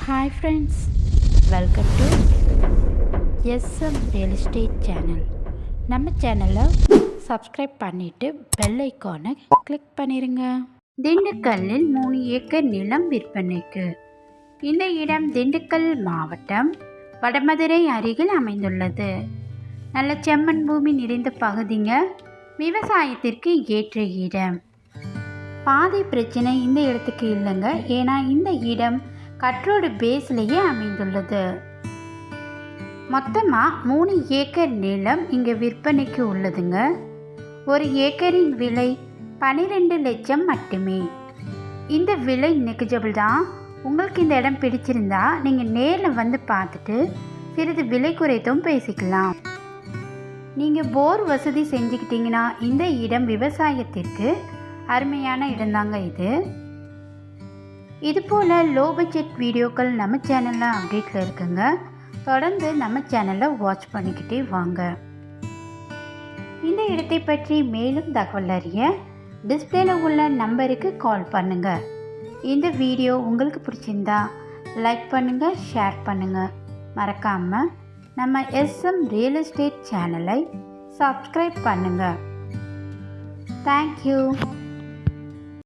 Hi friends, welcome to SM real estate channel. நம்ம சேனலை subscribe பண்ணிவிட்டு பெல் ஐக்கானை கிளிக் பண்ணிடுங்க. திண்டுக்கல்லில் 3 ஏக்கர் நிலம் விற்பனைக்கு. இந்த இடம் திண்டுக்கல் மாவட்டம் வடமதுரை அருகில் அமைந்துள்ளது. நல்ல செம்மண் பூமி நிறைந்த பகுதிங்க. விவசாயத்திற்கு ஏற்ற இடம். பாதை பிரச்சனை இந்த இடத்துக்கு இல்லைங்க. ஏன்னா இந்த இடம் கட்ரோடு பேஸ்லேயே அமைந்துள்ளது. மொத்தமாக 3 ஏக்கர் நிலம் இங்கே விற்பனைக்கு உள்ளதுங்க. ஒரு ஏக்கரின் விலை 12 லட்சம் மட்டுமே. இந்த விலை நெகிஜபிள் தான். உங்களுக்கு இந்த இடம் பிடிச்சிருந்தா நீங்கள் நேரில் வந்து பார்த்துட்டு சிறிது விலை குறைத்தும் பேசிக்கலாம். நீங்கள் போர் வசதி செஞ்சுக்கிட்டீங்கன்னா இந்த இடம் விவசாயத்திற்கு அருமையான இடம்தாங்க இது. இதுபோல் லோ பட்ஜெட் வீடியோக்கள் நம்ம சேனலில் அப்டேட்டில் இருக்குங்க. தொடர்ந்து நம்ம சேனலை வாட்ச் பண்ணிக்கிட்டே வாங்க. இந்த இடத்தை பற்றி மேலும் தகவல் அறிய டிஸ்பிளேல உள்ள நம்பருக்கு கால் பண்ணுங்கள். இந்த வீடியோ உங்களுக்கு பிடிச்சிருந்தா லைக் பண்ணுங்கள், ஷேர் பண்ணுங்கள். மறக்காமல் நம்ம எஸ்எம் ரியல் எஸ்டேட் சேனலை சப்ஸ்கிரைப் பண்ணுங்கள். தேங்க்யூ.